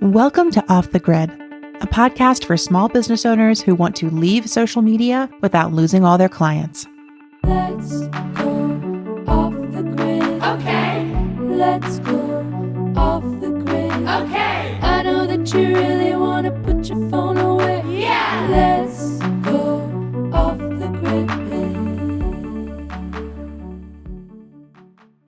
Welcome to Off the Grid, a podcast for small business owners who want to leave social media without losing all their clients. Let's go off the grid. Okay. Let's go off the grid. Okay. I know that you really want to put your phone away. Yeah. Let's go off the grid.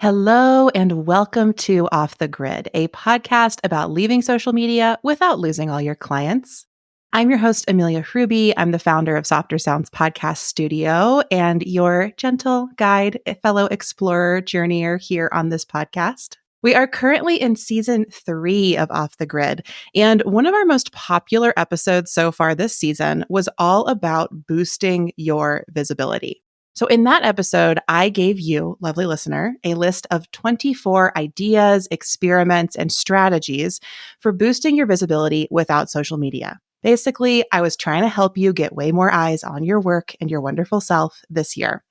Hello and welcome to Off the Grid, a podcast about leaving social media without losing all your clients. I'm your host, Amelia Hruby. I'm the founder of Softer Sounds Podcast Studio and your gentle guide, fellow explorer, journeyer here on this podcast. We are currently in season 3 of Off the Grid, and one of our most popular episodes so far this season was all about boosting your visibility. So in that episode, I gave you, lovely listener, a list of 24 ideas, experiments, and strategies for boosting your visibility without social media. Basically, I was trying to help you get way more eyes on your work and your wonderful self this year.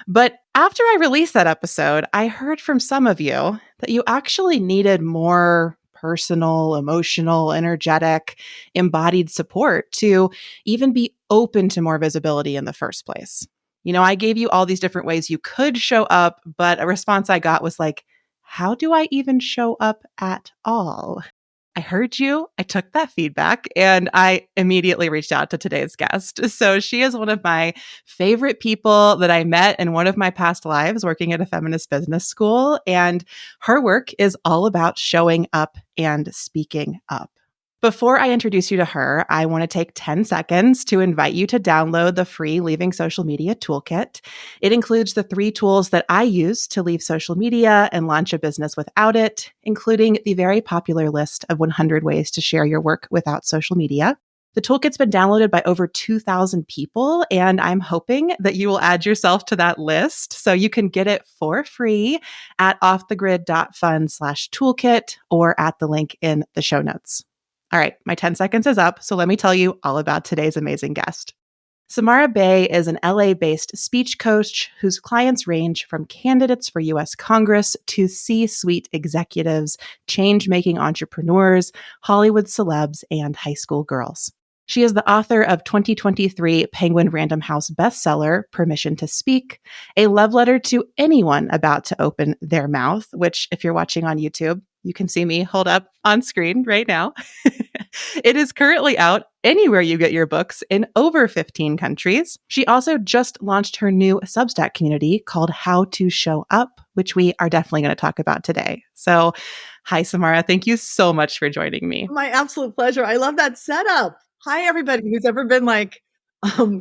But after I released that episode, I heard from some of you that you actually needed more personal, emotional, energetic, embodied support to even be open to more visibility in the first place. You know, I gave you all these different ways you could show up, but a response I got was like, how do I even show up at all? I heard you, I took that feedback, and I immediately reached out to today's guest. So she is one of my favorite people that I met in one of my past lives working at a feminist business school. And her work is all about showing up and speaking up. Before I introduce you to her, I want to take 10 seconds to invite you to download the free Leaving Social Media Toolkit. It includes the 3 tools that I use to leave social media and launch a business without it, including the very popular list of 100 ways to share your work without social media. The toolkit's been downloaded by over 2,000 people, and I'm hoping that you will add yourself to that list so you can get it for free at offthegrid.fun/toolkit or at the link in the show notes. All right, my 10 seconds is up, so let me tell you all about today's amazing guest. Samara Bay is an LA-based speech coach whose clients range from candidates for US Congress to C-suite executives, change-making entrepreneurs, Hollywood celebs, and high school girls. She is the author of 2023 Penguin Random House bestseller, Permission to Speak, a love letter to anyone about to open their mouth, which, if you're watching on YouTube, you can see me hold up on screen right now. It is currently out anywhere you get your books in over 15 countries. She also just launched her new Substack community called How to Show Up, which we are definitely going to talk about today. So, hi, Samara. Thank you so much for joining me. My absolute pleasure. I love that setup. Hi, everybody who's ever been like,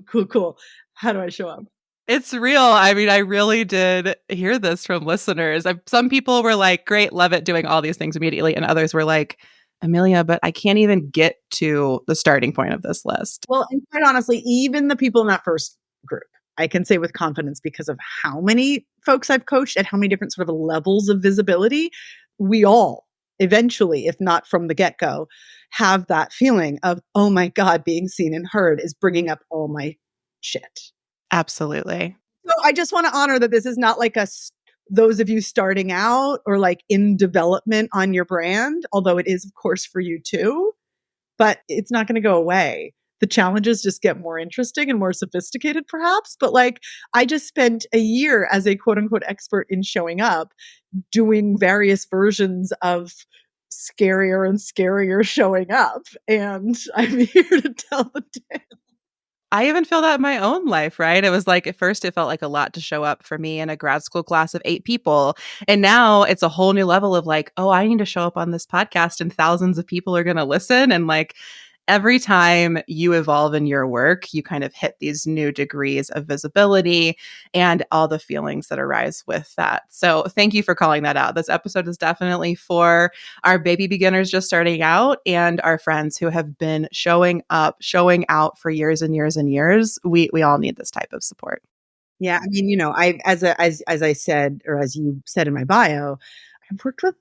cool. How do I show up? It's real. I mean, I really did hear this from listeners. Some people were like, great, love it, doing all these things immediately. And others were like, Amelia, but I can't even get to the starting point of this list. Well, and quite honestly, even the people in that first group, I can say with confidence because of how many folks I've coached at how many different sort of levels of visibility, we all eventually, if not from the get-go, have that feeling of, oh my God, being seen and heard is bringing up all my shit. Absolutely. So I just want to honor that this is not like those of you starting out or like in development on your brand, although it is, of course, for you too, but it's not going to go away. The challenges just get more interesting and more sophisticated, perhaps. But like, I just spent a year as a quote unquote expert in showing up, doing various versions of scarier and scarier showing up. And I'm here to tell the tale. I even feel that in my own life, right? It was like, at first it felt like a lot to show up for me in a grad school class of 8 people. And now it's a whole new level of like, oh, I need to show up on this podcast and thousands of people are going to listen. And like, every time you evolve in your work, you kind of hit these new degrees of visibility and all the feelings that arise with that. So thank you for calling that out. This episode is definitely for our baby beginners just starting out and our friends who have been showing up, showing out for years and years and years. We all need this type of support. Yeah, I mean, I as I said, or as you said in my bio, I've worked with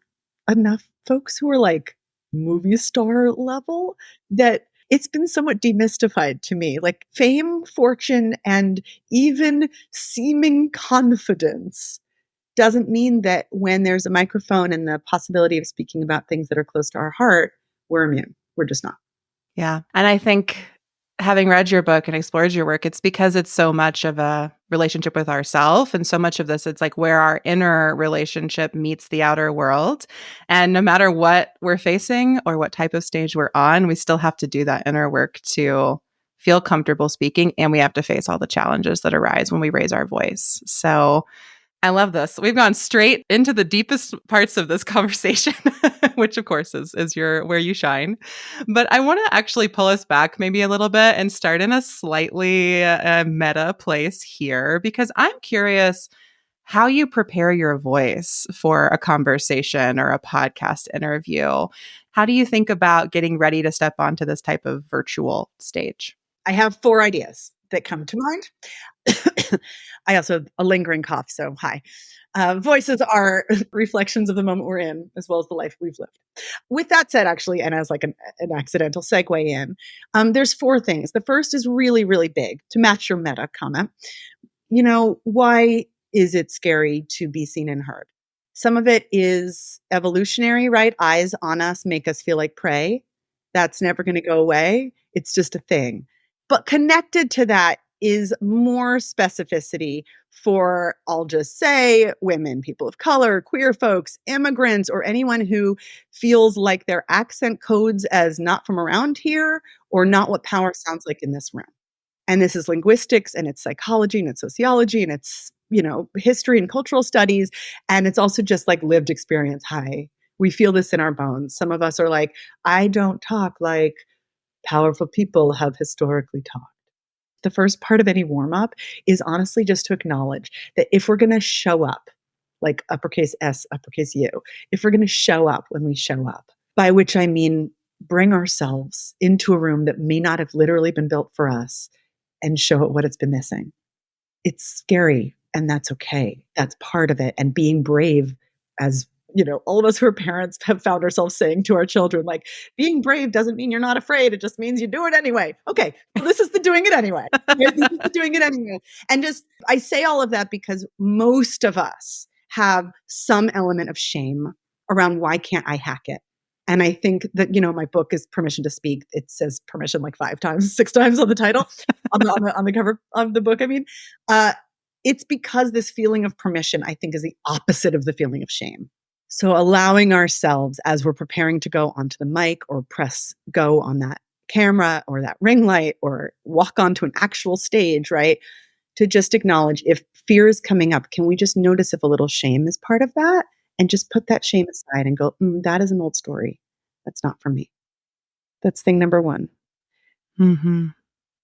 enough folks who are like movie star level that it's been somewhat demystified to me. Like fame, fortune, and even seeming confidence doesn't mean that when there's a microphone and the possibility of speaking about things that are close to our heart, we're immune. We're just not. Yeah. And I think having read your book and explored your work, it's because it's so much of a relationship with ourself. And so much of this, it's like where our inner relationship meets the outer world. And no matter what we're facing or what type of stage we're on, we still have to do that inner work to feel comfortable speaking. And we have to face all the challenges that arise when we raise our voice. So I love this. We've gone straight into the deepest parts of this conversation, which of course is your where you shine. But I want to actually pull us back maybe a little bit and start in a slightly meta place here, because I'm curious how you prepare your voice for a conversation or a podcast interview. How do you think about getting ready to step onto this type of virtual stage? I have 4 ideas that come to mind. I also have a lingering cough, so hi. Voices are reflections of the moment we're in, as well as the life we've lived. With that said, actually, and as like an accidental segue in, there's 4 things. The first is really, really big to match your meta comment. Why is it scary to be seen and heard? Some of it is evolutionary, right? Eyes on us make us feel like prey. That's never going to go away. It's just a thing. But connected to that is more specificity for, I'll just say, women, people of color, queer folks, immigrants, or anyone who feels like their accent codes as not from around here or not what power sounds like in this room. And this is linguistics, and it's psychology, and it's sociology, and it's, history and cultural studies. And it's also just like lived experience. Hi, we feel this in our bones. Some of us are like, I don't talk like powerful people have historically talked. The first part of any warm up is honestly just to acknowledge that if we're going to show up, like uppercase S, uppercase U, if we're going to show up when we show up, by which I mean bring ourselves into a room that may not have literally been built for us and show it what it's been missing. It's scary, and that's okay. That's part of it. And being brave, as all of us who are parents have found ourselves saying to our children, like, being brave doesn't mean you're not afraid. It just means you do it anyway. Okay, so this is the doing it anyway. Right? This is the doing it anyway. And I say all of that because most of us have some element of shame around why can't I hack it? And I think that, my book is Permission to Speak. It says permission like 5 times, 6 times on the title, on the cover of the book. I mean, it's because this feeling of permission, I think, is the opposite of the feeling of shame. So allowing ourselves, as we're preparing to go onto the mic or press go on that camera or that ring light or walk onto an actual stage, right? To just acknowledge if fear is coming up, can we just notice if a little shame is part of that? And just put that shame aside and go, that is an old story. That's not for me. That's thing number 1. Mm-hmm.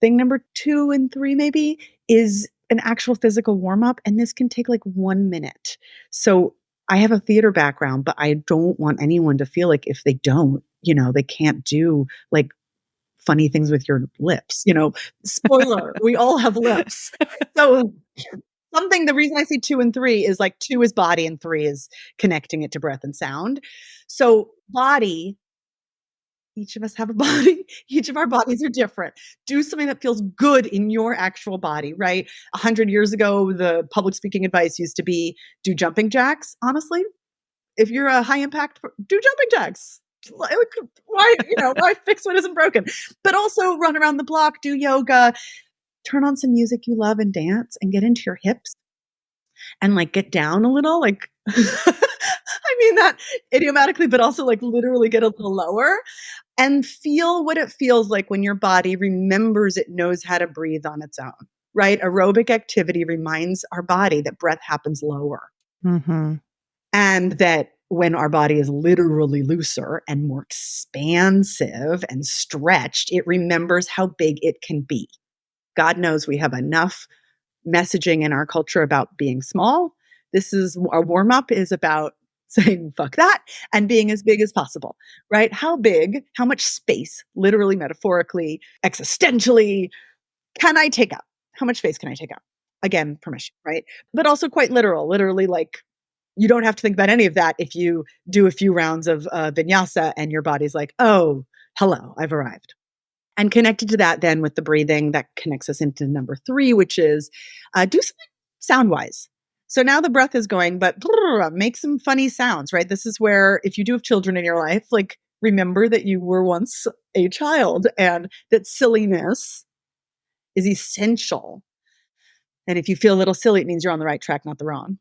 Thing number 2 and 3 maybe is an actual physical warm up. And this can take like 1 minute. So I have a theater background, but I don't want anyone to feel like if they don't, they can't do like funny things with your lips. Spoiler, we all have lips. So the reason I say 2 and 3 is like 2 is body and 3 is connecting it to breath and sound. So body, each of us have a body. Each of our bodies are different. Do something that feels good in your actual body, right? 100 years ago, the public speaking advice used to be do jumping jacks. Honestly, if you're a high impact, do jumping jacks. Why fix what isn't broken? But also run around the block, do yoga, turn on some music you love and dance and get into your hips and like get down a little, like, I mean that idiomatically, but also like literally get a little lower and feel what it feels like when your body remembers it knows how to breathe on its own, right? Aerobic activity reminds our body that breath happens lower. Mm-hmm. And that when our body is literally looser and more expansive and stretched, it remembers how big it can be. God knows we have enough messaging in our culture about being small. This is our warm up is about saying fuck that and being as big as possible, right? How big, how much space, literally, metaphorically, existentially, can I take up? How much space can I take up? Again, permission, right? But also quite literally like you don't have to think about any of that if you do a few rounds of vinyasa and your body's like, oh, hello, I've arrived. And connected to that then with the breathing, that connects us into number 3, which is do something sound-wise. So now the breath is going, but make some funny sounds, right? This is where if you do have children in your life, like remember that you were once a child and that silliness is essential. And if you feel a little silly, it means you're on the right track, not the wrong.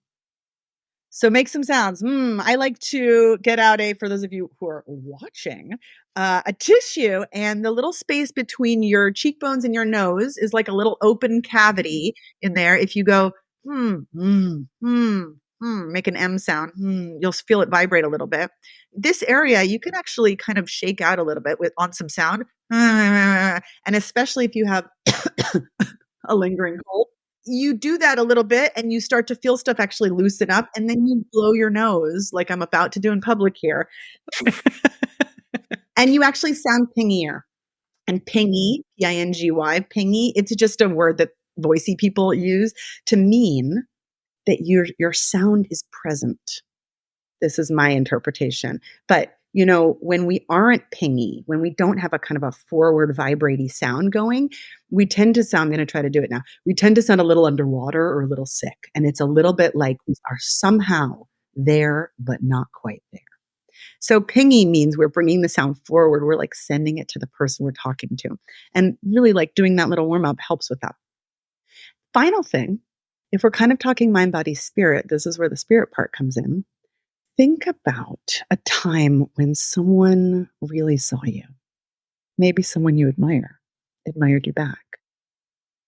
So make some sounds. I like to get out for those of you who are watching, a tissue, and the little space between your cheekbones and your nose is like a little open cavity in there. If you go, make an M sound, you'll feel it vibrate a little bit. This area, you can actually kind of shake out a little bit on some sound. And especially if you have a lingering cold, you do that a little bit and you start to feel stuff actually loosen up, and then you blow your nose like I'm about to do in public here. And you actually sound pingier. And pingy, P-I-N-G-Y, pingy, it's just a word that voicey people use to mean that your sound is present. This is my interpretation. But when we aren't pingy, when we don't have a kind of a forward vibraty sound going, we tend to sound, I'm going to try to do it now. We tend to sound a little underwater or a little sick. And it's a little bit like we are somehow there, but not quite there. So pingy means we're bringing the sound forward. We're like sending it to the person we're talking to. And really like doing that little warm up helps with that. Final thing, if we're kind of talking mind, body, spirit, this is where the spirit part comes in. Think about a time when someone really saw you. Maybe someone you admired you back.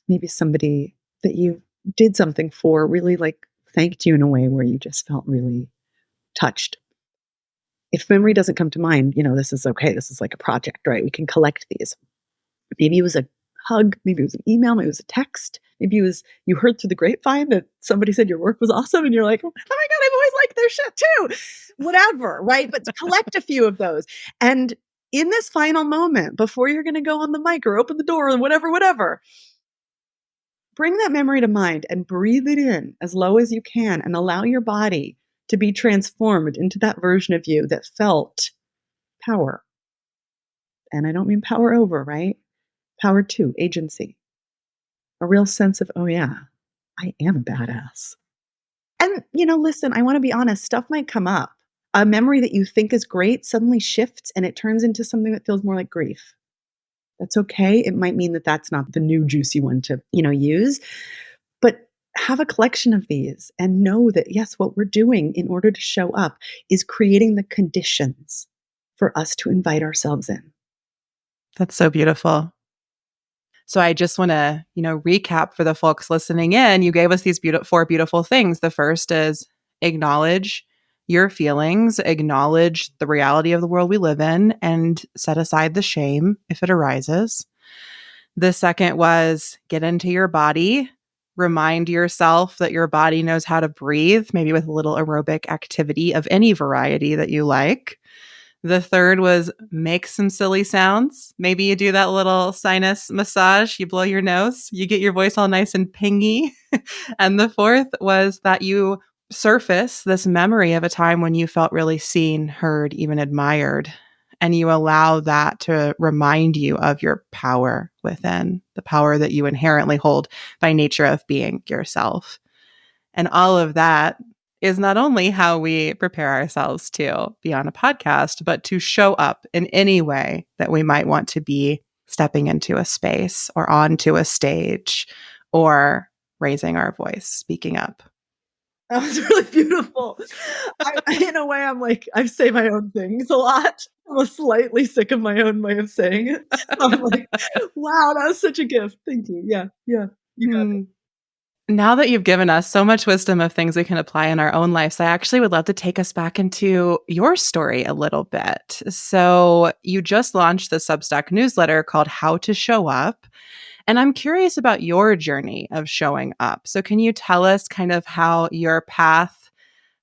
Maybe somebody that you did something for really like thanked you in a way where you just felt really touched. If memory doesn't come to mind, this is okay. This is like a project, right? We can collect these. Maybe it was a hug. Maybe it was an email. Maybe it was a text. Maybe it was you heard through the grapevine that somebody said your work was awesome and you're like, oh my God, I've always liked their shit too. Whatever, right? But collect a few of those. And in this final moment, before you're going to go on the mic or open the door or whatever, bring that memory to mind and breathe it in as low as you can and allow your body to be transformed into that version of you that felt power. And I don't mean power over, right? Power to, agency. A real sense of, oh yeah, I am a badass. And, listen, I want to be honest, stuff might come up. A memory that you think is great suddenly shifts and it turns into something that feels more like grief. That's okay. It might mean that that's not the new juicy one to, use. But have a collection of these and know that, yes, what we're doing in order to show up is creating the conditions for us to invite ourselves in. That's so beautiful. So I just want to, recap for the folks listening in. You gave us these four beautiful things. The first is acknowledge your feelings, acknowledge the reality of the world we live in, and set aside the shame if it arises. The second was get into your body, remind yourself that your body knows how to breathe, maybe with a little aerobic activity of any variety that you like. The third was make some silly sounds. Maybe you do that little sinus massage, you blow your nose, you get your voice all nice and pingy. And the fourth was that you surface this memory of a time when you felt really seen, heard, even admired. And you allow that to remind you of your power within, the power that you inherently hold by nature of being yourself. And all of that is not only how we prepare ourselves to be on a podcast, but to show up in any way that we might want to be stepping into a space or onto a stage or raising our voice, speaking up. That was really beautiful. In a way, I'm like, I say my own things a lot. I'm slightly sick of my own way of saying it. I'm like, wow, that was such a gift. Thank you. Yeah. You got it. Now that you've given us so much wisdom of things we can apply in our own lives, I actually would love to take us back into your story a little bit. So you just launched the Substack newsletter called How to Show Up. And I'm curious about your journey of showing up. So can you tell us kind of how your path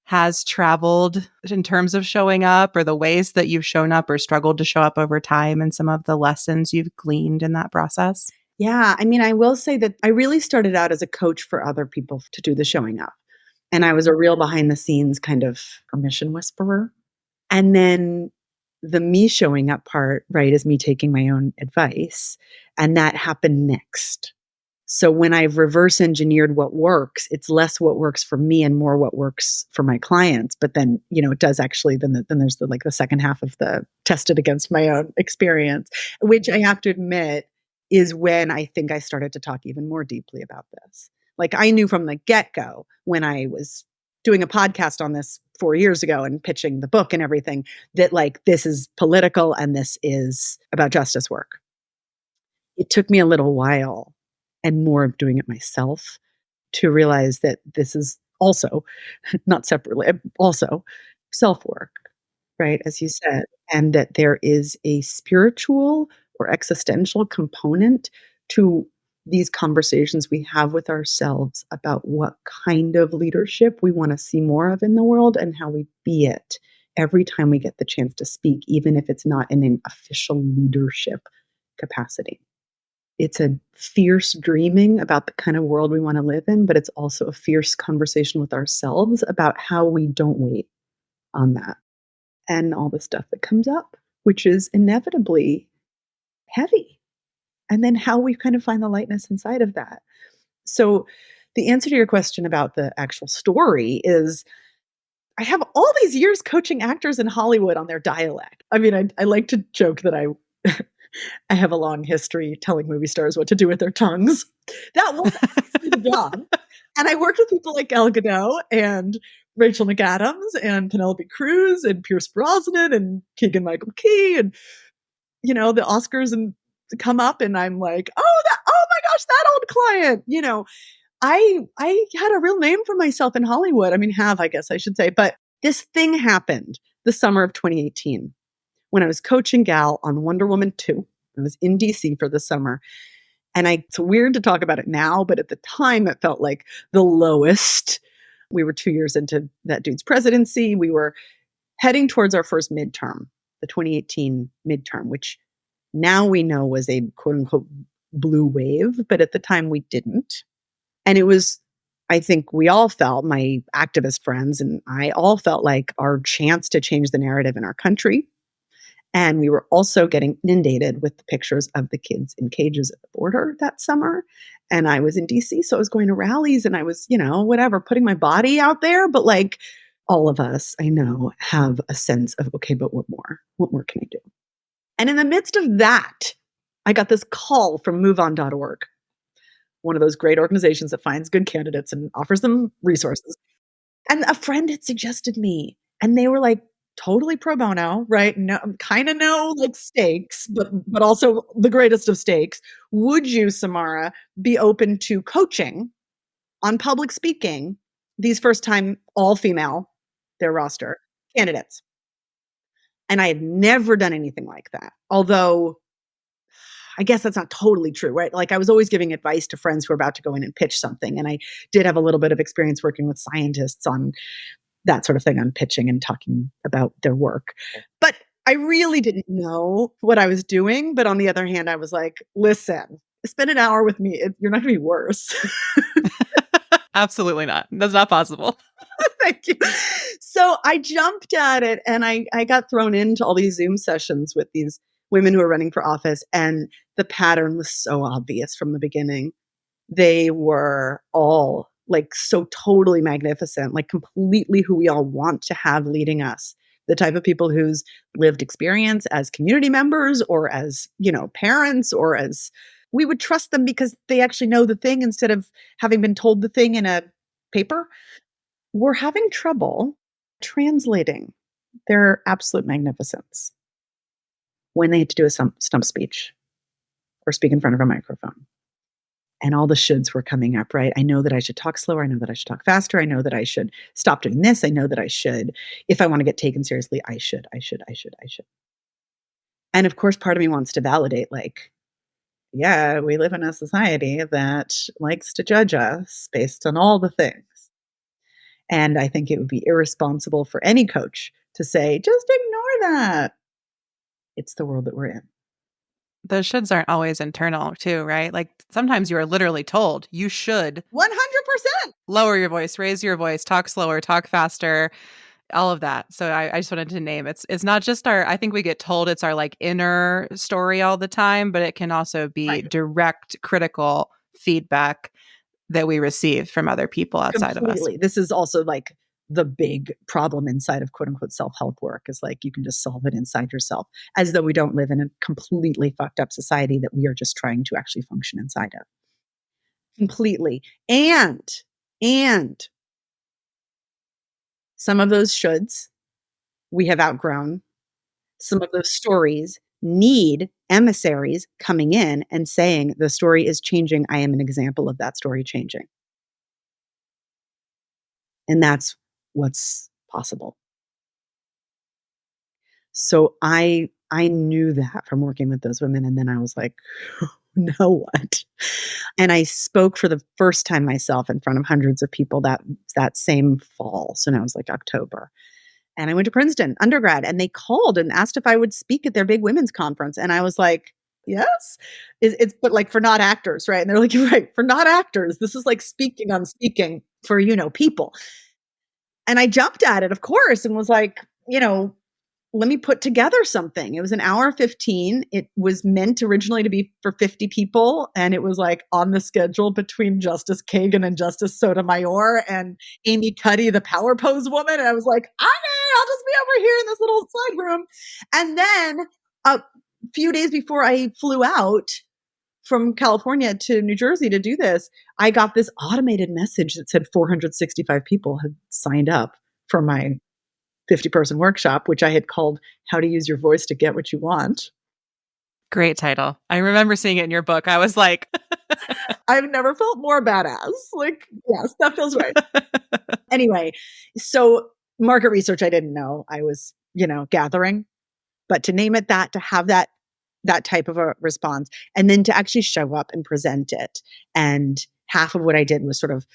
has traveled in terms of showing up, or the ways that you've shown up or struggled to show up over time, and some of the lessons you've gleaned in that process? Yeah. I mean, I will say that I really started out as a coach for other people to do the showing up. And I was a real behind the scenes kind of permission whisperer. And then the me showing up part, right, is me taking my own advice. And that happened next. So when I've reverse engineered what works, it's less what works for me and more what works for my clients. But then, it does actually, then there's the second half of the tested against my own experience, which I have to admit is when I think I started to talk even more deeply about this. Like I knew from the get-go when I was doing a podcast on this 4 years ago and pitching the book and everything that like this is political and this is about justice work. It took me a little while and more of doing it myself to realize that this is also not separately, also self work, right? As you said, and that there is a spiritual or existential component to these conversations we have with ourselves about what kind of leadership we want to see more of in the world and how we be it every time we get the chance to speak, even if it's not in an official leadership capacity. It's a fierce dreaming about the kind of world we want to live in, but it's also a fierce conversation with ourselves about how we don't wait on that and all the stuff that comes up, which is inevitably heavy. And then how we kind of find the lightness inside of that. So, the answer to your question about the actual story is I have all these years coaching actors in Hollywood on their dialect. I mean, I like to joke that I I have a long history telling movie stars what to do with their tongues. That was actually the job. And I worked with people like Gal Gadot and Rachel McAdams and Penelope Cruz and Pierce Brosnan and Keegan-Michael Key and the Oscars and come up and I'm like, oh my gosh, that old client. I had a real name for myself in Hollywood. I mean, I guess I should say, but this thing happened the summer of 2018 when I was coaching Gal on Wonder Woman 2. I was in DC for the summer. And it's weird to talk about it now, but at the time it felt like the lowest. We were 2 years into that dude's presidency. We were heading towards our first midterm, the 2018 midterm, which now we know was a quote unquote blue wave, but at the time we didn't. And it was, I think we all felt, my activist friends and I all felt like our chance to change the narrative in our country. And we were also getting inundated with the pictures of the kids in cages at the border that summer. And I was in DC, so I was going to rallies and I was, whatever, putting my body out there. But like all of us, I know, have a sense of, okay, but what more? What more can I do? And in the midst of that, I got this call from MoveOn.org, one of those great organizations that finds good candidates and offers them resources. And a friend had suggested me, and they were like totally pro bono, right? No, kind of no like stakes, but also the greatest of stakes. Would you, Samara, be open to coaching on public speaking these first time all female, their roster candidates? And I had never done anything like that. Although I guess that's not totally true, right? Like I was always giving advice to friends who were about to go in and pitch something. And I did have a little bit of experience working with scientists on that sort of thing, on pitching and talking about their work. But I really didn't know what I was doing. But on the other hand, I was like, listen, spend an hour with me. You're not going to be worse. Absolutely not. That's not possible. Thank you. So I jumped at it and I got thrown into all these Zoom sessions with these women who are running for office. And the pattern was so obvious from the beginning. They were all like so totally magnificent, like completely who we all want to have leading us. The type of people whose lived experience as community members or as, parents or as we would trust them because they actually know the thing instead of having been told the thing in a paper. We're having trouble translating their absolute magnificence when they had to do a stump speech or speak in front of a microphone. And all the shoulds were coming up, right? I know that I should talk slower. I know that I should talk faster. I know that I should stop doing this. I know that I should, if I want to get taken seriously, I should. And of course, part of me wants to validate, like, yeah, we live in a society that likes to judge us based on all the things. And I think it would be irresponsible for any coach to say, just ignore that. It's the world that we're in. The shoulds aren't always internal too, right? Like sometimes you are literally told you should 100%. lower your voice, raise your voice, talk slower, talk faster, all of that. So I just wanted to name it's not just I think we get told it's our like inner story all the time, but it can also be Right. direct critical feedback that we receive from other people outside of us. Completely. This is also like the big problem inside of quote unquote self-help work is like you can just solve it inside yourself, as though we don't live in a completely fucked up society that we are just trying to actually function inside of. Completely. And some of those shoulds we have outgrown. Some of those stories need emissaries coming in and saying the story is changing. I am an example of that story changing. And that's what's possible. So I knew that from working with those women. And then I was like, now what? And I spoke for the first time myself in front of hundreds of people that same fall. So now it was like October. And I went to Princeton undergrad, and they called and asked if I would speak at their big women's conference. And I was like, yes, it's but like for not actors, right? And they're like, you're right, for not actors. This is like speaking on speaking for, people. And I jumped at it, of course, and was like, let me put together something. It was an hour 15. It was meant originally to be for 50 people. And it was like on the schedule between Justice Kagan and Justice Sotomayor and Amy Cuddy, the power pose woman. And I was like, okay, I'll just be over here in this little side room. And then a few days before I flew out from California to New Jersey to do this, I got this automated message that said 465 people had signed up for my 50-person workshop, which I had called How to Use Your Voice to Get What You Want. Great title. I remember seeing it in your book. I was like, I've never felt more badass. Like, yes, that feels right. Anyway, so market research, I didn't know. I was, gathering, but to name it that, to have that type of a response, and then to actually show up and present it. And half of what I did was sort of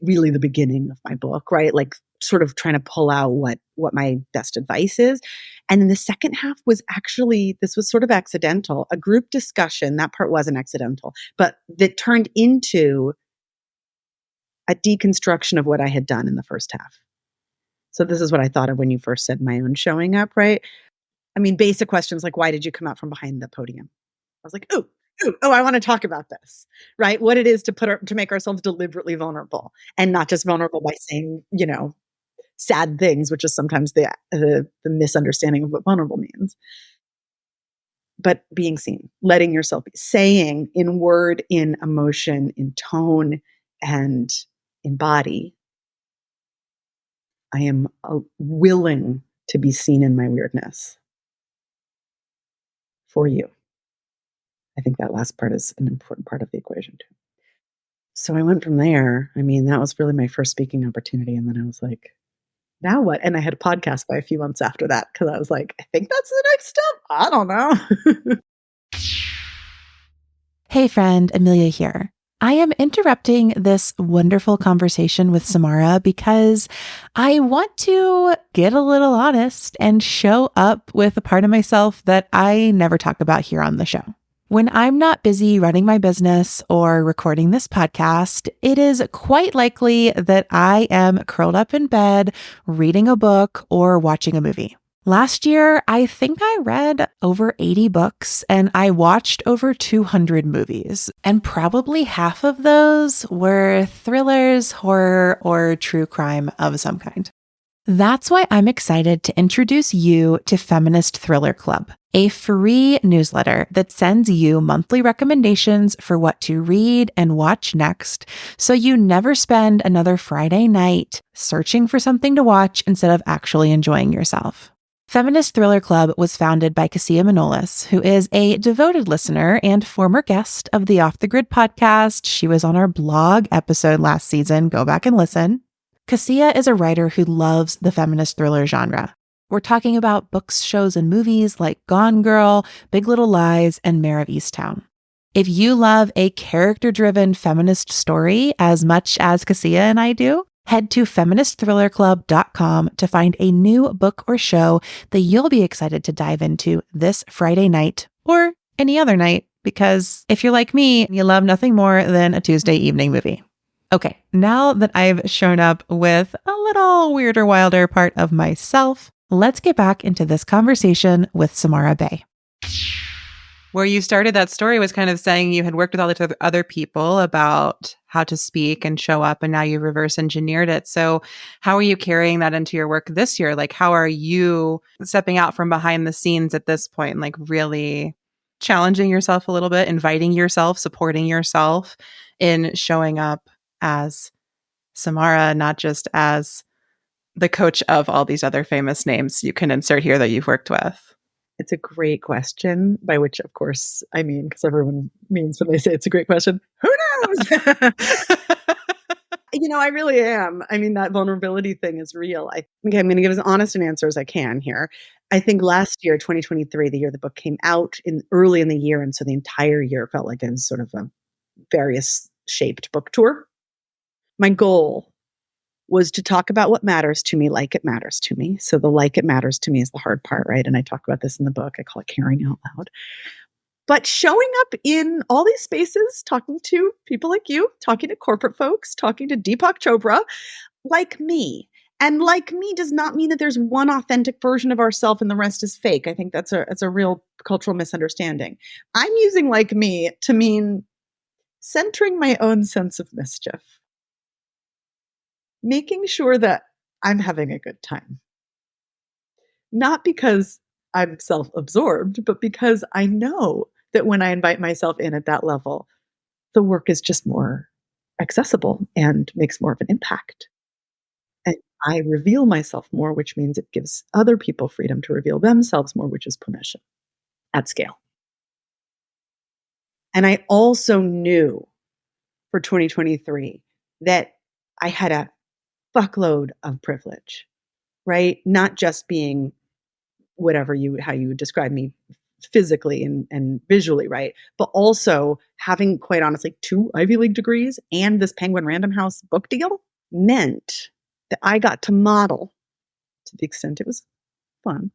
really the beginning of my book, right? Like sort of trying to pull out what my best advice is. And then the second half was actually, this was sort of accidental, a group discussion. That part wasn't accidental, but that turned into a deconstruction of what I had done in the first half. So this is what I thought of when you first said my own showing up, right? I mean, basic questions like, why did you come out from behind the podium? I was like, oh, I want to talk about this, right? What it is to make ourselves deliberately vulnerable, and not just vulnerable by saying, sad things, which is sometimes the misunderstanding of what vulnerable means. But being seen, letting yourself be, saying in word, in emotion, in tone, and in body, I am willing to be seen in my weirdness for you. I think that last part is an important part of the equation too. So I went from there. I mean, that was really my first speaking opportunity. And then I was like, now what? And I had a podcast by a few months after that because I was like, I think that's the next step. I don't know. hey friend, Amelia here. I am interrupting this wonderful conversation with Samara because I want to get a little honest and show up with a part of myself that I never talk about here on the show. When I'm not busy running my business or recording this podcast, it is quite likely that I am curled up in bed, reading a book or watching a movie. Last year, I think I read over 80 books and I watched over 200 movies. And probably half of those were thrillers, horror, or true crime of some kind. That's why I'm excited to introduce you to Feminist Thriller Club, a free newsletter that sends you monthly recommendations for what to read and watch next, so you never spend another Friday night searching for something to watch instead of actually enjoying yourself. Feminist Thriller Club was founded by Cassia Manolis, who is a devoted listener and former guest of the Off the Grid podcast. She was on our blog episode last season. Go back and listen. Cassia is a writer who loves the feminist thriller genre. We're talking about books, shows, and movies like Gone Girl, Big Little Lies, and Mare of Easttown. If you love a character-driven feminist story as much as Cassia and I do, head to feministthrillerclub.com to find a new book or show that you'll be excited to dive into this Friday night or any other night, because if you're like me, you love nothing more than a Tuesday evening movie. Okay, now that I've shown up with a little weirder, wilder part of myself, let's get back into this conversation with Samara Bay. Where you started that story was kind of saying you had worked with all the other people about how to speak and show up, and now you reverse engineered it. So, how are you carrying that into your work this year? Like, how are you stepping out from behind the scenes at this point, like really challenging yourself a little bit, inviting yourself, supporting yourself in showing up as Samara, not just as the coach of all these other famous names you can insert here that you've worked with? It's a great question, by which, of course, I mean, because everyone means when they say it's a great question, who knows? I really am. I mean, that vulnerability thing is real. I think I'm going to give as honest an answer as I can here. I think last year, 2023, the year the book came out early in the year, and so the entire year felt like it was sort of a various shaped book tour. My goal was to talk about what matters to me like it matters to me. So the like it matters to me is the hard part, right? And I talk about this in the book. I call it caring out loud. But showing up in all these spaces, talking to people like you, talking to corporate folks, talking to Deepak Chopra, like me. And like me does not mean that there's one authentic version of ourselves and the rest is fake. I think that's a real cultural misunderstanding. I'm using like me to mean centering my own sense of mischief, making sure that I'm having a good time. Not because I'm self-absorbed, but because I know that when I invite myself in at that level, the work is just more accessible and makes more of an impact. And I reveal myself more, which means it gives other people freedom to reveal themselves more, which is permission at scale. And I also knew for 2023 that I had a fuckload of privilege, right? Not just being how you would describe me physically and visually, right? But also having, quite honestly, 2 Ivy League degrees and this Penguin Random House book deal meant that I got to model to the extent it was fun.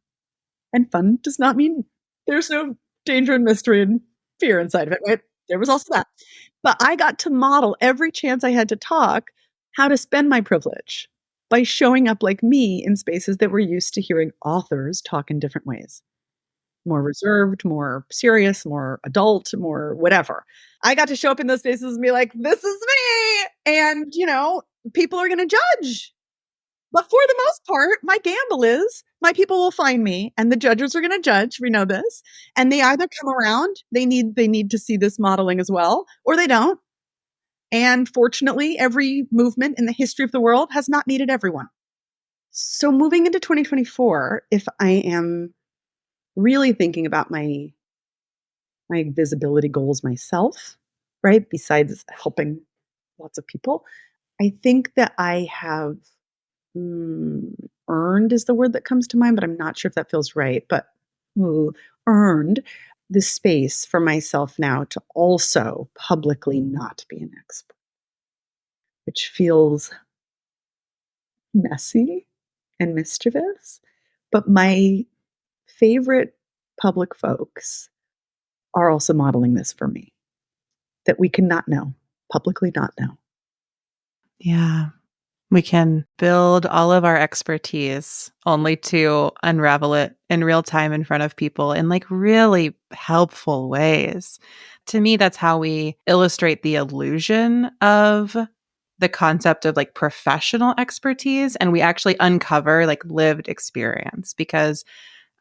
And fun does not mean there's no danger and mystery and fear inside of it, right? There was also that. But I got to model every chance I had to talk how to spend my privilege by showing up like me in spaces that were used to hearing authors talk in different ways. More reserved, more serious, more adult, more whatever. I got to show up in those spaces and be like, this is me. And, people are going to judge. But for the most part, my gamble is my people will find me and the judges are going to judge. We know this. And they either come around, they need to see this modeling as well, or they don't. And fortunately, every movement in the history of the world has not needed everyone. So moving into 2024, if I am really thinking about my visibility goals myself, right? Besides helping lots of people, I think that I have earned is the word that comes to mind, but I'm not sure if that feels right. But earned the space for myself now to also publicly not be an expert, which feels messy and mischievous. But my favorite public folks are also modeling this for me, that we cannot know, publicly not know. Yeah. We can build all of our expertise only to unravel it in real time in front of people in like really helpful ways. To me, that's how we illustrate the illusion of the concept of like professional expertise. And we actually uncover like lived experience, because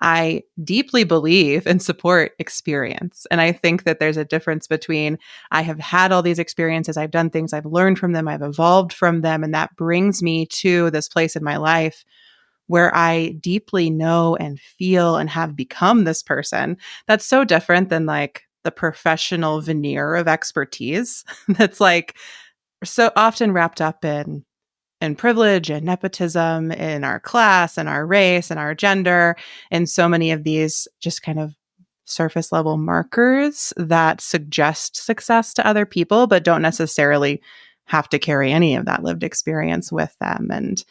I deeply believe and support experience. And I think that there's a difference between I have had all these experiences, I've done things, I've learned from them, I've evolved from them. And that brings me to this place in my life where I deeply know and feel and have become this person. That's so different than like the professional veneer of expertise that's like so often wrapped up in privilege and nepotism in our class and our race and our gender, and so many of these just kind of surface level markers that suggest success to other people, but don't necessarily have to carry any of that lived experience with them. And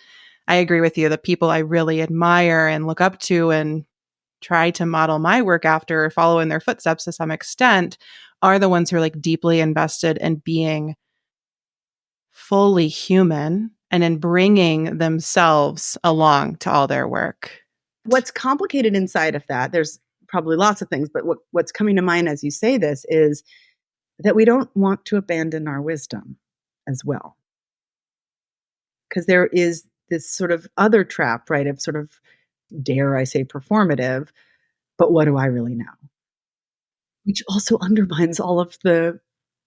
I agree with you. The people I really admire and look up to and try to model my work after or follow in their footsteps to some extent are the ones who are like deeply invested in being fully human and in bringing themselves along to all their work. What's complicated inside of that, there's probably lots of things, but what's coming to mind as you say this is that we don't want to abandon our wisdom as well. Because there is this sort of other trap, right, of sort of, dare I say, performative, but what do I really know? Which also undermines all of the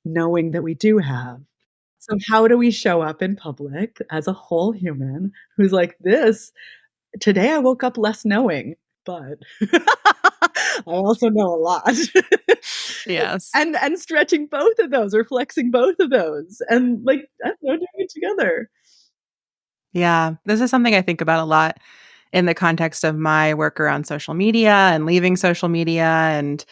knowing that we do have. So how do we show up in public as a whole human who's like, this, today I woke up less knowing, but I also know a lot. Yes. And stretching both of those or flexing both of those and like, I don't know, doing it together. Yeah. This is something I think about a lot in the context of my work around social media and leaving social media and,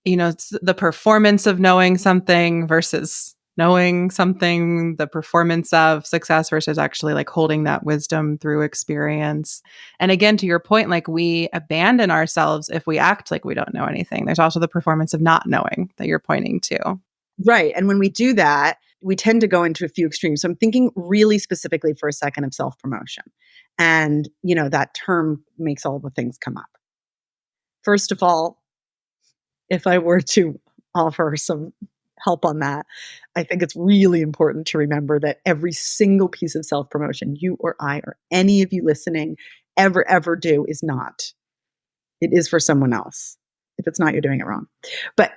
the performance of knowing something versus knowing something, the performance of success versus actually like holding that wisdom through experience. And again, to your point, like we abandon ourselves if we act like we don't know anything. There's also the performance of not knowing that you're pointing to. Right. And when we do that, we tend to go into a few extremes. So I'm thinking really specifically for a second of self-promotion. And, that term makes all the things come up. First of all, if I were to offer some help on that, I think it's really important to remember that every single piece of self-promotion you or I or any of you listening ever do is not. It is for someone else. If it's not, you're doing it wrong. But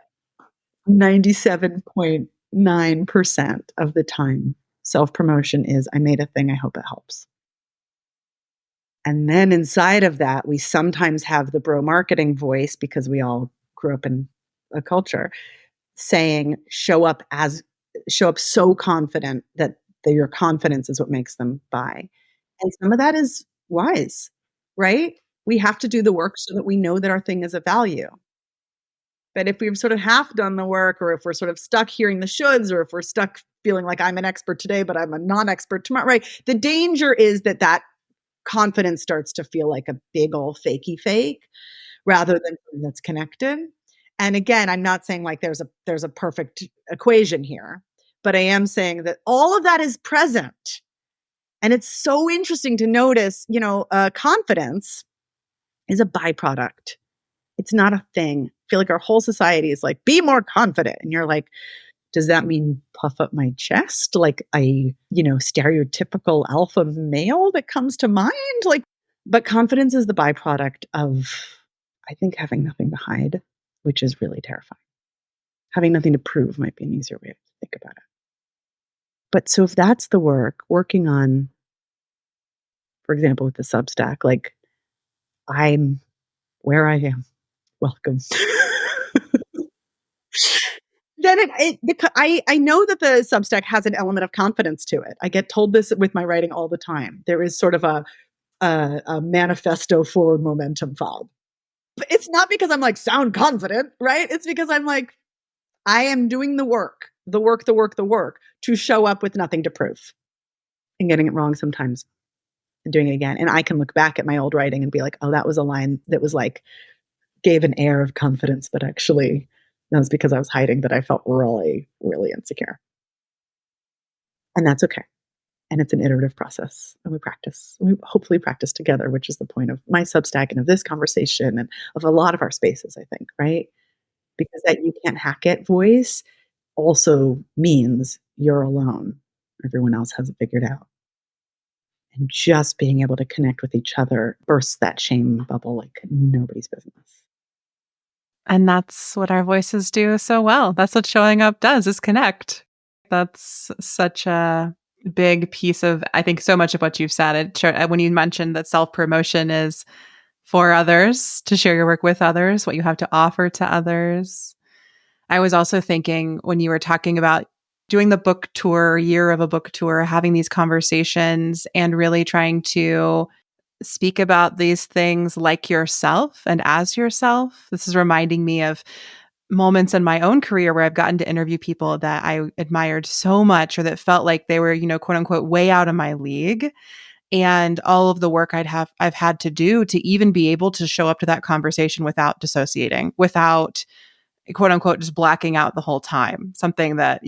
97.9% of the time, self-promotion is, I made a thing, I hope it helps. And then inside of that, we sometimes have the bro marketing voice because we all grew up in a culture saying, show up so confident that your confidence is what makes them buy. And some of that is wise, right? We have to do the work so that we know that our thing is of value. But if we've sort of half done the work, or if we're sort of stuck hearing the shoulds, or if we're stuck feeling like I'm an expert today, but I'm a non-expert tomorrow, right? The danger is that confidence starts to feel like a big old fakey fake rather than something that's connected. And again, I'm not saying like there's a perfect equation here, but I am saying that all of that is present. And it's so interesting to notice, confidence is a byproduct. It's not a thing. I feel like our whole society is like, be more confident. And you're like, does that mean puff up my chest? Like a, stereotypical alpha male that comes to mind? But confidence is the byproduct of, I think, having nothing to hide, which is really terrifying. Having nothing to prove might be an easier way to think about it. But so if that's the work, working on, for example, with the Substack, like I'm where I am. Welcome. Then I know that the Substack has an element of confidence to it. I get told this with my writing all the time. There is sort of a manifesto forward momentum vibe. But it's not because I'm like sound confident, right? It's because I'm like, I am doing the work to show up with nothing to prove and getting it wrong sometimes and doing it again. And I can look back at my old writing and be like, oh, that was a line that was like, gave an air of confidence, but actually that was because I was hiding that I felt really, really insecure. And that's okay. And it's an iterative process. And we practice. We hopefully practice together, which is the point of my Substack and of this conversation and of a lot of our spaces, I think, right? Because that you can't hack it voice also means you're alone. Everyone else has it figured out. And just being able to connect with each other bursts that shame bubble like nobody's business. And that's what our voices do so well. That's what showing up does, is connect. That's such a big piece of, I think, so much of what you've said. When you mentioned that self-promotion is for others, to share your work with others, what you have to offer to others. I was also thinking when you were talking about doing the book tour, year of a book tour, having these conversations and really trying to speak about these things like yourself and as yourself. This is reminding me of moments in my own career where I've gotten to interview people that I admired so much or that felt like they were, quote unquote, way out of my league. And all of the work I've had to do to even be able to show up to that conversation without dissociating, without quote unquote just blacking out the whole time. Something that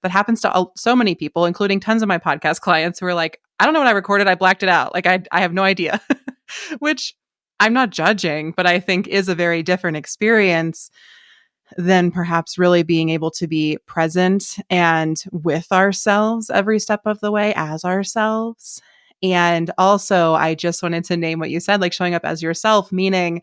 happens to so many people, including tons of my podcast clients who are like, I don't know what I recorded. I blacked it out. Like I have no idea, which I'm not judging, but I think is a very different experience than perhaps really being able to be present and with ourselves every step of the way as ourselves. And also, I just wanted to name what you said, like showing up as yourself, meaning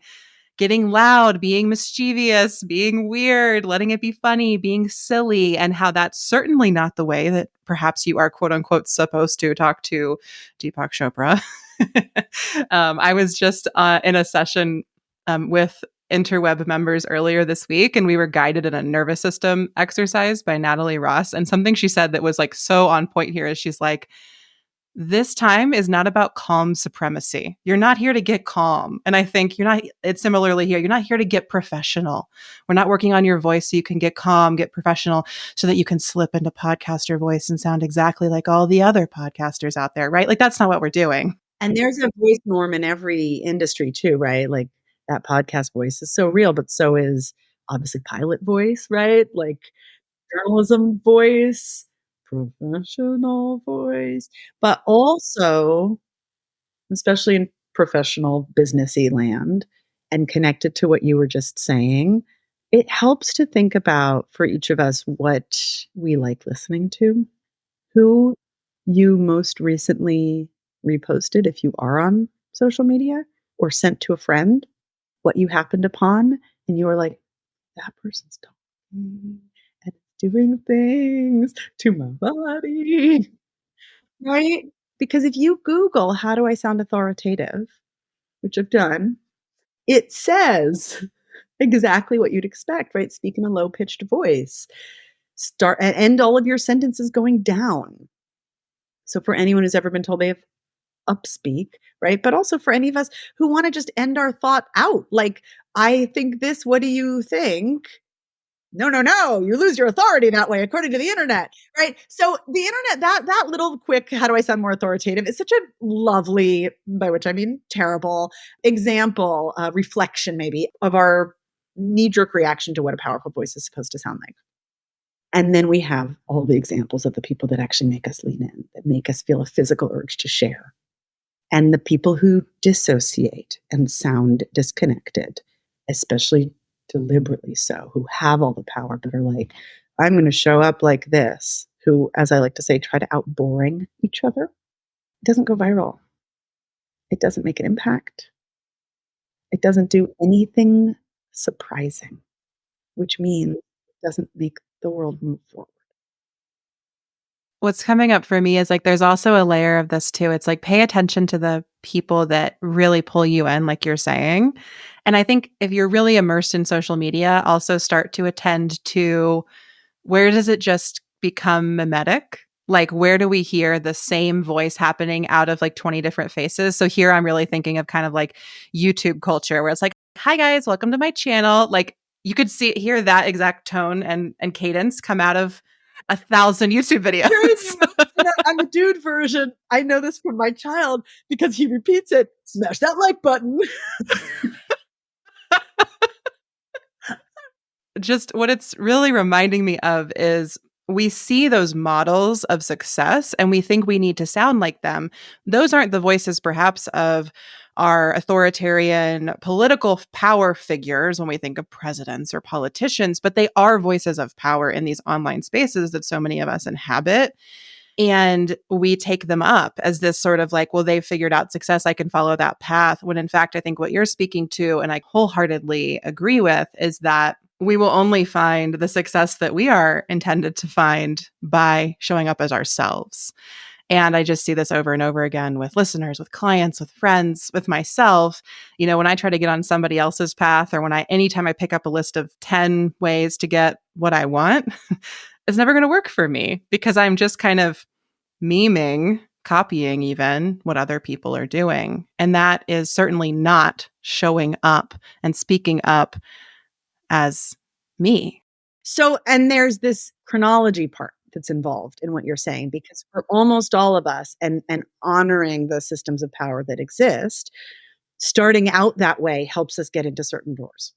getting loud, being mischievous, being weird, letting it be funny, being silly, and how that's certainly not the way that perhaps you are quote unquote supposed to talk to Deepak Chopra. I was just in a session with interweb members earlier this week, and we were guided in a nervous system exercise by Natalie Ross. And something she said that was like so on point here is she's like, this time is not about calm supremacy. You're not here to get calm. And I think it's similarly here. You're not here to get professional. We're not working on your voice so you can get calm, get professional, so that you can slip into podcaster voice and sound exactly like all the other podcasters out there, right? Like, that's not what we're doing. And there's a voice norm in every industry too, right? Like that podcast voice is so real, but so is obviously pilot voice, right? Like journalism voice, professional voice, but also, especially in professional businessy land and connected to what you were just saying, it helps to think about for each of us what we like listening to, who you most recently reposted if you are on social media or sent to a friend, what you happened upon, and you were like, that person's talking and doing things to my body. Right? Because if you Google, how do I sound authoritative, which I've done, it says exactly what you'd expect, right? Speak in a low pitched voice. Start and end all of your sentences going down. So for anyone who's ever been told they have upspeak, right? But also for any of us who want to just end our thought out, like, I think this, what do you think? No, no, no, you lose your authority that way, according to the internet, right? So the internet, that little quick, how do I sound more authoritative, is such a lovely, by which I mean terrible, example, reflection maybe of our knee-jerk reaction to what a powerful voice is supposed to sound like. And then we have all the examples of the people that actually make us lean in, that make us feel a physical urge to share. And the people who dissociate and sound disconnected, especially deliberately so, who have all the power but are like, I'm going to show up like this, who, as I like to say, try to outboring each other. It doesn't go viral. It doesn't make an impact. It doesn't do anything surprising, which means it doesn't make the world move forward. What's coming up for me is like there's also a layer of this too. It's like pay attention to the people that really pull you in, like you're saying. And I think if you're really immersed in social media, also start to attend to where does it just become mimetic? Like, where do we hear the same voice happening out of like 20 different faces? So here I'm really thinking of kind of like YouTube culture where it's like, hi guys, welcome to my channel. Like you could hear that exact tone and cadence come out of 1,000 YouTube videos. I'm the dude version. I know this from my child because he repeats it. Smash that like button. Just what it's really reminding me of is we see those models of success and we think we need to sound like them. Those aren't the voices, perhaps, of our authoritarian political power figures when we think of presidents or politicians, but they are voices of power in these online spaces that so many of us inhabit. And we take them up as this sort of like, well, they've figured out success. I can follow that path. When in fact, I think what you're speaking to, and I wholeheartedly agree with, is that we will only find the success that we are intended to find by showing up as ourselves. And I just see this over and over again with listeners, with clients, with friends, with myself. You know, when I try to get on somebody else's path, or anytime I pick up a list of 10 ways to get what I want, it's never going to work for me because I'm just kind of miming, copying even what other people are doing. And that is certainly not showing up and speaking up as me. So, and there's this chronology part that's involved in what you're saying, because for almost all of us, and honoring the systems of power that exist, starting out that way helps us get into certain doors.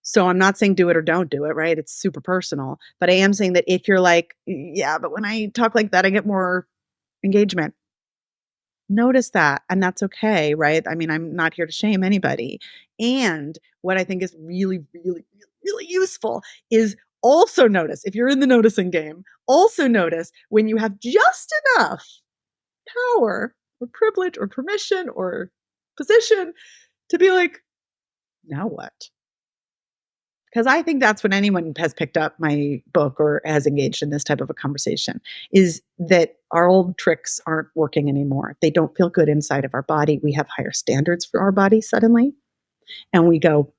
So I'm not saying do it or don't do it, right? It's super personal. But I am saying that if you're like, yeah, but when I talk like that, I get more engagement. Notice that, and that's okay, right? I mean, I'm not here to shame anybody. And what I think is really, really, really, really useful is also notice, if you're in the noticing game, also notice when you have just enough power or privilege or permission or position to be like, now what? Because I think that's when anyone has picked up my book or has engaged in this type of a conversation is that our old tricks aren't working anymore. They don't feel good inside of our body. We have higher standards for our body suddenly. And we go,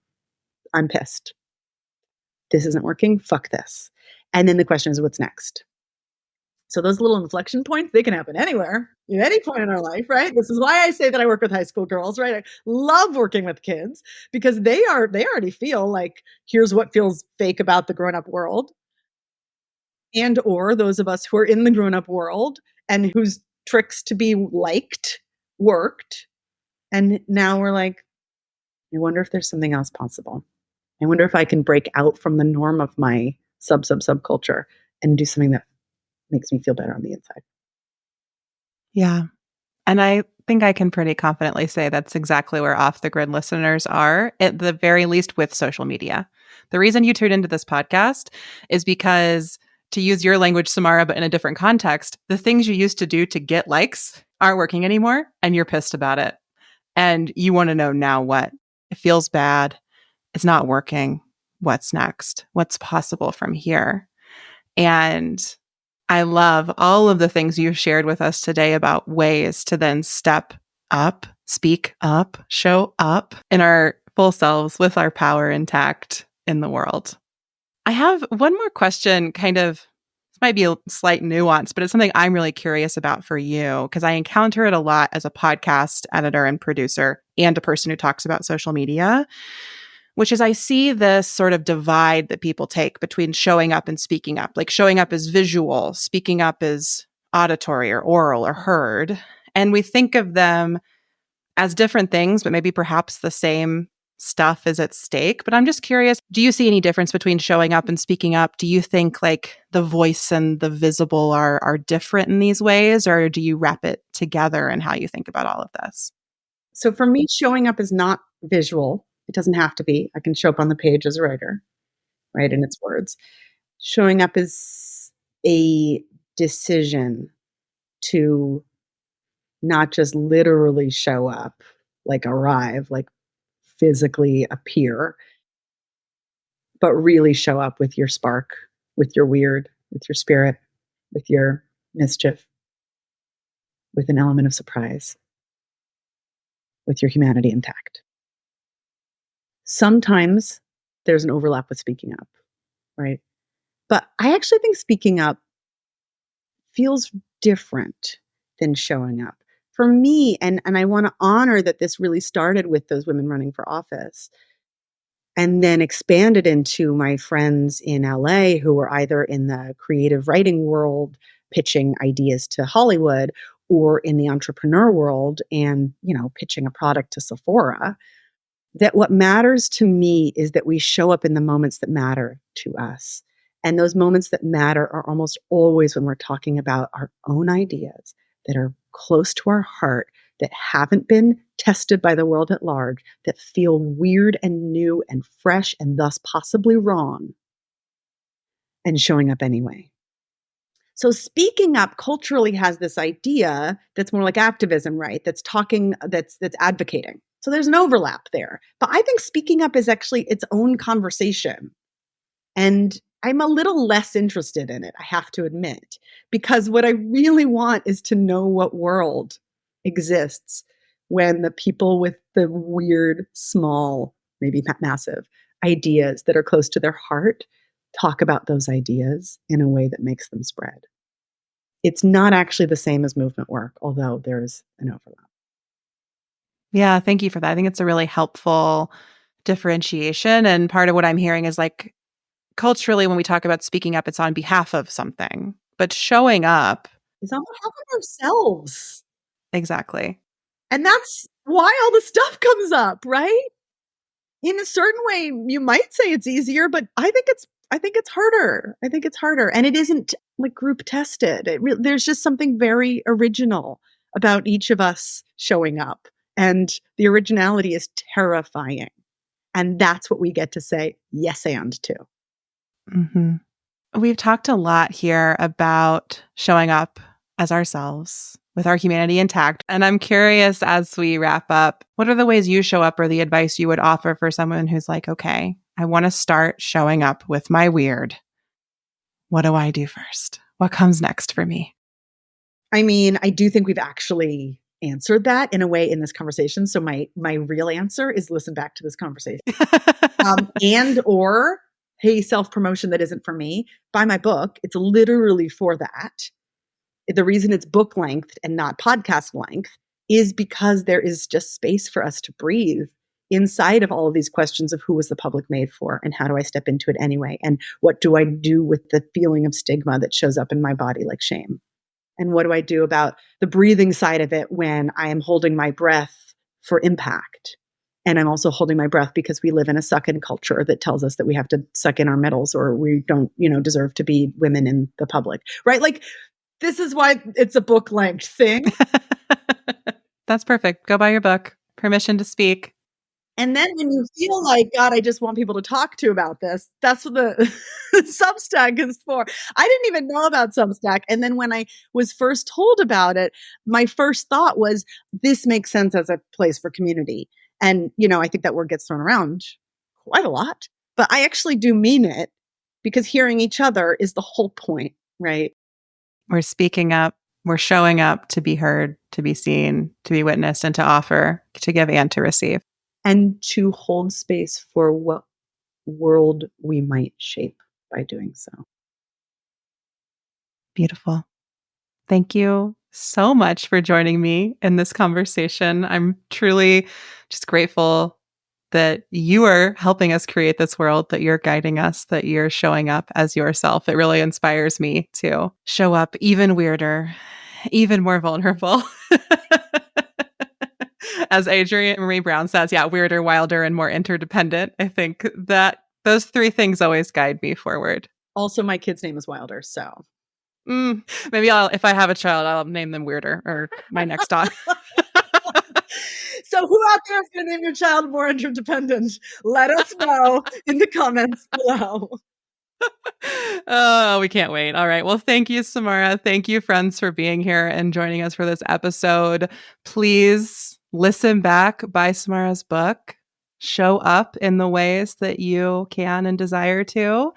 I'm pissed. This isn't working. Fuck this. And then the question is, what's next? So those little inflection points, they can happen anywhere, at any point in our life, right? This is why I say that I work with high school girls, right? I love working with kids because they already feel like here's what feels fake about the grown-up world. And or those of us who are in the grown-up world and whose tricks to be liked worked. And now we're like, I wonder if there's something else possible. I wonder if I can break out from the norm of my subculture and do something that makes me feel better on the inside. Yeah. And I think I can pretty confidently say that's exactly where Off the Grid listeners are, at the very least with social media. The reason you tuned into this podcast is because, to use your language, Samara, but in a different context, the things you used to do to get likes aren't working anymore, and you're pissed about it. And you want to know now what? It feels bad. It's not working. What's next? What's possible from here? And I love all of the things you've shared with us today about ways to then step up, speak up, show up in our full selves with our power intact in the world. I have one more question, this might be a slight nuance, but it's something I'm really curious about for you because I encounter it a lot as a podcast editor and producer and a person who talks about social media, which is I see this sort of divide that people take between showing up and speaking up. Like showing up is visual, speaking up is auditory or oral or heard. And we think of them as different things, but maybe perhaps the same stuff is at stake. But I'm just curious, do you see any difference between showing up and speaking up? Do you think like the voice and the visible are different in these ways, or do you wrap it together in how you think about all of this? So for me, showing up is not visual. It doesn't have to be. I can show up on the page as a writer, right? In its words. Showing up is a decision to not just literally show up, like arrive, like physically appear, but really show up with your spark, with your weird, with your spirit, with your mischief, with an element of surprise, with your humanity intact. Sometimes there's an overlap with speaking up, right? But I actually think speaking up feels different than showing up. For me, and I want to honor that this really started with those women running for office and then expanded into my friends in LA who were either in the creative writing world pitching ideas to Hollywood or in the entrepreneur world and, pitching a product to Sephora. That what matters to me is that we show up in the moments that matter to us. And those moments that matter are almost always when we're talking about our own ideas that are close to our heart, that haven't been tested by the world at large, that feel weird and new and fresh and thus possibly wrong, and showing up anyway. So speaking up culturally has this idea that's more like activism, right? That's advocating. So there's an overlap there. But I think speaking up is actually its own conversation. And I'm a little less interested in it, I have to admit, because what I really want is to know what world exists when the people with the weird, small, maybe not massive ideas that are close to their heart talk about those ideas in a way that makes them spread. It's not actually the same as movement work, although there's an overlap. Yeah, thank you for that. I think it's a really helpful differentiation. And part of what I'm hearing is like culturally, when we talk about speaking up, it's on behalf of something, but showing up. It's on behalf of ourselves. Exactly. And that's why all the stuff comes up, right? In a certain way, you might say it's easier, but I think it's harder. And it isn't like group tested. There's just something very original about each of us showing up. And the originality is terrifying. And that's what we get to say yes and to. Mm-hmm. We've talked a lot here about showing up as ourselves with our humanity intact. And I'm curious, as we wrap up, what are the ways you show up or the advice you would offer for someone who's like, okay, I want to start showing up with my weird. What do I do first? What comes next for me? I mean, I do think we've actually answered that in a way in this conversation. So my real answer is listen back to this conversation. And or, hey, self-promotion that isn't for me, buy my book. It's literally for that. The reason it's book length and not podcast length is because there is just space for us to breathe inside of all of these questions of who was the public made for and how do I step into it anyway? And what do I do with the feeling of stigma that shows up in my body like shame? And what do I do about the breathing side of it when I am holding my breath for impact? And I'm also holding my breath because we live in a suck-in culture that tells us that we have to suck in our medals or we don't, deserve to be women in the public, right? Like, this is why it's a book length thing. That's perfect. Go buy your book. Permission to speak. And then when you feel like, God, I just want people to talk to about this, that's what the Substack is for. I didn't even know about Substack. And then when I was first told about it, my first thought was, this makes sense as a place for community. And, I think that word gets thrown around quite a lot. But I actually do mean it because hearing each other is the whole point, right? We're speaking up. We're showing up to be heard, to be seen, to be witnessed, and to offer, to give and to receive. And to hold space for what world we might shape by doing so. Beautiful. Thank you so much for joining me in this conversation. I'm truly just grateful that you are helping us create this world, that you're guiding us, that you're showing up as yourself. It really inspires me to show up even weirder, even more vulnerable. As Adrienne Marie Brown says, weirder, wilder, and more interdependent. I think that those three things always guide me forward. Also, my kid's name is Wilder, so. Maybe if I have a child, I'll name them Weirder or my next dog. So who out there is going to name your child more interdependent? Let us know in the comments below. Oh, we can't wait. All right. Well, thank you, Samara. Thank you, friends, for being here and joining us for this episode. Please listen back, buy Samara's book, show up in the ways that you can and desire to.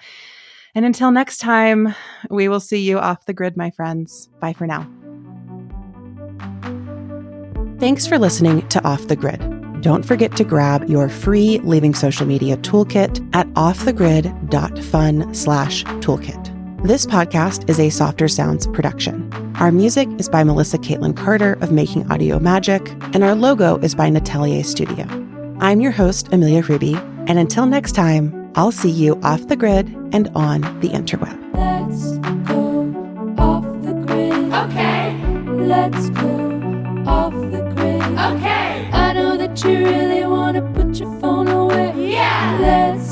And until next time, we will see you off the grid, my friends. Bye for now. Thanks for listening to Off the Grid. Don't forget to grab your free Leaving Social Media toolkit at offthegrid.fun/toolkit. This podcast is a Softer Sounds production. Our music is by Melissa Caitlin Carter of Making Audio Magic, and our logo is by Natelier Studio. I'm your host, Amelia Ruby, and until next time, I'll see you off the grid and on the interweb. Let's go off the grid. Okay. Let's go off the grid. Okay. I know that you really want to put your phone away. Yeah. Let's